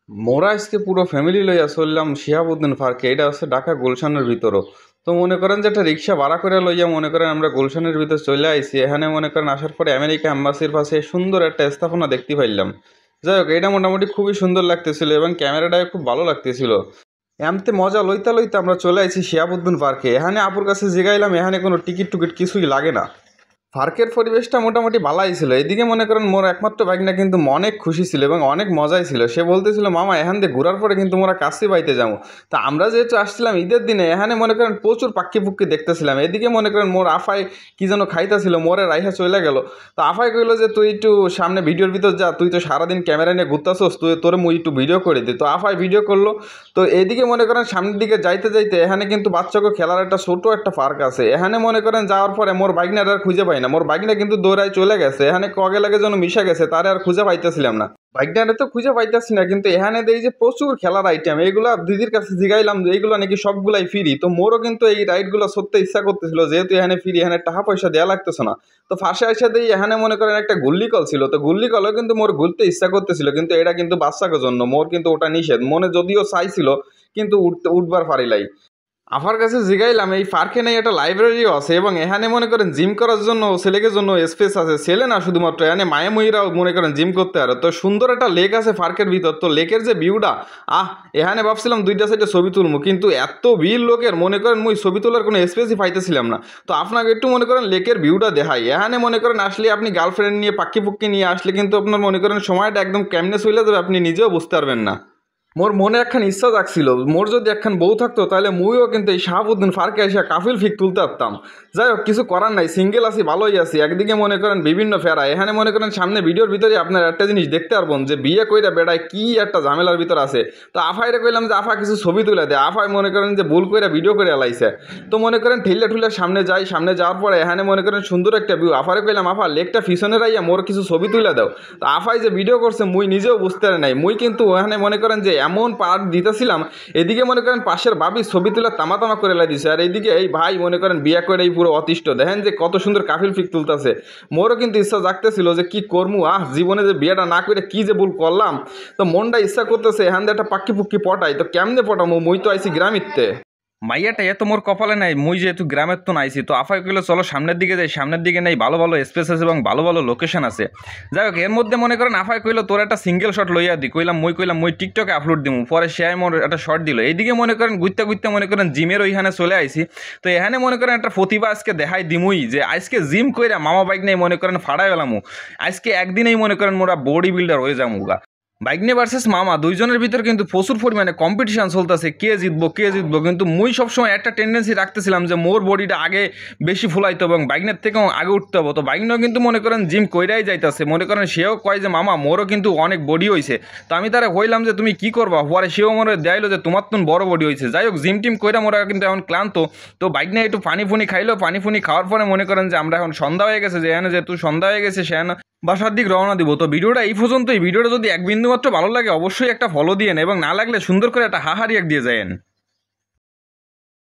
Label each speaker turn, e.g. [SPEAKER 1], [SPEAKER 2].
[SPEAKER 1] মোরা আজকে পুরো ফ্যামিলি লইয়া চললাম শিহাবুদ্দিন পার্কে। এটা হচ্ছে ঢাকা গুলশানের ভিতরও। তো মনে করেন যে একটা রিক্সা ভাড়া করে লইয়া মনে করেন আমরা গুলশানের ভিতর চলে আইছি। এখানে মনে করেন আসার পরে আমেরিকা এম্বাসির পাশে সুন্দর একটা স্থাপনা দেখতে পাইলাম। যাই হোক, এটা মোটামুটি খুবই সুন্দর লাগতেছিল এবং ক্যামেরাটাও খুব ভালো লাগতেছিল। এমতে মজা লইতে লইতে আমরা চলে আইছি শিহাবুদ্দিন পার্কে। এখানে আপুর কাছে জিগাইলাম, এখানে কোনো টিকিট টুকিট কিছুই লাগে না। পার্কের পরিবেশটা মোটামুটি ভালোই ছিল। এদিকে মনে করেন মোর একমাত্র ভাগনা কিন্তু অনেক খুশি ছিল এবং অনেক মজাই ছিল। সে বলতেছিল, মামা এখান দিয়ে ঘোরার পরে কিন্তু মোরা কাশি বাইতে যাবো। তা আমরা যেহেতু আসছিলাম ঈদের দিনে, এখানে মনে করেন প্রচুর পাক্কি পুক্কি দেখতেছিলাম। এদিকে মনে করেন মোর আফাই কি যেন খাইতেছিল, মোরে রাইহা চলে গেল। তো আফাই কইলো যে তুই একটু সামনে ভিডিওর ভিতর যা, তুই তো সারাদিন ক্যামেরা নিয়ে ঘুরতেছস, তুই তোরে মুই একটু ভিডিও করে দিই। তো আফাই ভিডিও করলো। তো এদিকে মনে করেন সামনের দিকে যাইতে যাইতে এখানে কিন্তু বাচ্চাকে খেলার একটা ছোট একটা পার্ক আছে। এখানে মনে করেন যাওয়ার পরে মোর বাইকনার আর খুঁজে পাই না। মোর বাইকনা কিন্তু দৌড়ায় চলে গেছে। এখানে কগে লাগে যেন মিশা গেছে, তারে আর খুঁজে পাইতেছিলাম না। বাইকনারে তো খুঁজে পাইতেছি না, কিন্তু এখানে দেখি যে প্রচুর খেলার আইটেম। এইগুলা দিদির কাছে জিগাইলাম যে এইগুলো নাকি সবগুলাই ফ্রি। তো মোরও কিন্তু এই রাইডগুলো সত্যি ইচ্ছা করতেছিল, যেহেতু এখানে ফ্রি, এখানে টাকা পয়সা দেওয়া লাগতেছে না। তো ফাঁসে আসা দিয়ে এখানে মনে করেন একটা গুল্লি কল ছিল। তো গুল্লি কলও কিন্তু মোর ঘুরতে ইচ্ছা করতেছিল, কিন্তু এটা কিন্তু বাচ্চাকে জন্য, মোর কিন্তু ওটা নিষেধ। মনে যদিও চাইছিল, কিন্তু উঠবার পারিলাই। আমার কাছে জিগাইলাম এই পার্কে নেই একটা লাইব্রেরিও আছে এবং এখানে মনে করেন জিম করার জন্য ছেলেকে জন্য স্পেস আছে। ছেলে না শুধুমাত্র, এখানে মায়াময়ীরাও মনে করেন জিম করতে পারে। তো সুন্দর একটা লেক আছে পার্কের ভিতর। তো লেকের যে ভিউটা, এখানে ভাবছিলাম দুইটা সাইডে ছবি তুলবো, কিন্তু এত ভিড় লোকের মনে করেন মুই ছবি তোলার কোনো স্পেসই পাইতেছিলাম না। তো আপনাকে একটু মনে করেন লেকের ভিউটা দেখাই। এখানে মনে করেন আসলে আপনি গার্লফ্রেন্ড নিয়ে পাক্কি পুক্কি নিয়ে আসলে কিন্তু আপনার মনে করেন সময়টা একদম কেমনে চলে যাবে আপনি নিজেও বুঝতে পারবেন না। মোর মনে একখান ইচ্ছা জাগছিল, মোর যদি একখান বউ থাকতো তাহলে মুইও কিন্তু এই শাহাবুদ্দিন পার্কে এসে কাফিল ফিক তুলতে পারতাম। যাই হোক, কিছু করার নাই, সিঙ্গেল আছি, ভালোই আছি। একদিকে মনে করেন বিভিন্ন ফেরা। এখানে মনে করেন সামনে ভিডিওর ভিতরে আপনার একটা জিনিস দেখতে পারবেন যে বিয়ে কইরা বেড়ায় কি একটা ঝামেলার ভিতর আছে। তো আফাইরে কইলাম যে আফা কিছু ছবি তুলে দেয়। আফাই মনে করেন যে ভুল কইরা ভিডিও করে এলাইছে। তো মনে করেন ঠেলে ঠুলে সামনে যাই। সামনে যাওয়ার পরে এখানে মনে করেন সুন্দর একটা ভিউ। আফারে কইলাম, আফা লেকটা পিছনে রাইয়া মোর কিছু ছবি তুলে দাও। তো আফাই যে ভিডিও করছে মুই নিজেও বুঝতে পারি নাই। মুই কিন্তু ওখানে মনে করেন যে এমন পার্ট দিতেছিলাম, এদিকে মনে করেন পাশের ভাবি ছবি তুলে তামা তামা করে লাই দিছে, আর এইদিকে এই ভাই মনে করেন বিয়া করে এই পুরো অতিষ্ঠ। দেখেন যে কত সুন্দর কাফিল ফিক তুলতেছে। মোরও কিন্তু ইচ্ছা জাগতেছিল যে কি করমু, জীবনে যে বিয়েটা না করে কি যে ভুল করলাম। তো মনটা ইচ্ছা করতেছে এখান দিয়ে একটা পাক্কি পুক্কি পটাই। তো কেমনে পটামু, মুই তো আইছি গ্রামিতে। মাইয়াটা এত মোর কপালে নাই, মুই যেহেতু গ্রামের তো নাইছি। তো আফাই কইলো চলো সামনের দিকে যাই। সামনের দিকে নেই ভালো ভালো স্পেস আছে এবং ভালো ভালো লোকেশন আছে। যাই হোক, এর মধ্যে মনে করেন আফাই কইলো তোর একটা সিঙ্গেল শট লইয়া দি। কইলাম মুই টিকটকে আপলোড দিমু। পরে সে মোর একটা শট দিল। এইদিকে মনে করেন ঘুরতে ঘুরতে মনে করেন জিমের ওইখানে চলে আইছি। তো এখানে মনে করেন একটা প্রতিভা আজকে দেখাই দিমুই যে আজকে জিম কইরা মামা বাইক নেই মনে করেন ফাড়াই গেলামু। আজকে একদিনেই মনে করেন মোরা বডি বিল্ডার হয়ে যাবো গা। বাইকনে ভার্সেস মামা দুইজনের ভিতর কিন্তু প্রচুর পরিমাণে কম্পিটিশন চলতেছে, কে জিতবো। কিন্তু মুই সবসময় একটা টেন্ডেন্সি রাখতেছিলাম যে মোর বডিটা আগে বেশি ফুলাইতে হবে এবং বাইকনের থেকেও আগে উঠতে হবে। তো বাইকনেও কিন্তু মনে করেন জিম কইরাই যাইতেছে। মনে করেন সেও কয় যে মামা মোরও কিন্তু অনেক বডি হয়েছে। তো আমি তারা কইলাম যে তুমি কি করবা, পরে সেও মনে দেয়াইলো যে তোমার তো বড় বডি হয়েছে। যাই হোক, জিম টিম কইরা মোরা কিন্তু এখন ক্লান্ত। তো বাইক নিয়ে একটু পানি ফুনি খাইলো। পানি ফুনি খাওয়ার পরে মনে করেন যে আমরা এখন সন্ধ্যা হয়ে গেছে, যে এখানে যেহেতু সন্ধ্যা হয়ে গেছে সেখানে বাসার দিক রওনা দিব। তো ভিডিওটা এই পর্যন্তই। ভিডিওটা যদি এক বিন্দু মাত্র ভালো লাগে অবশ্যই একটা ফলো দিয়েন এবং না লাগলে সুন্দর করে একটা হাহা রিয়াক্ট দিয়ে যায়েন।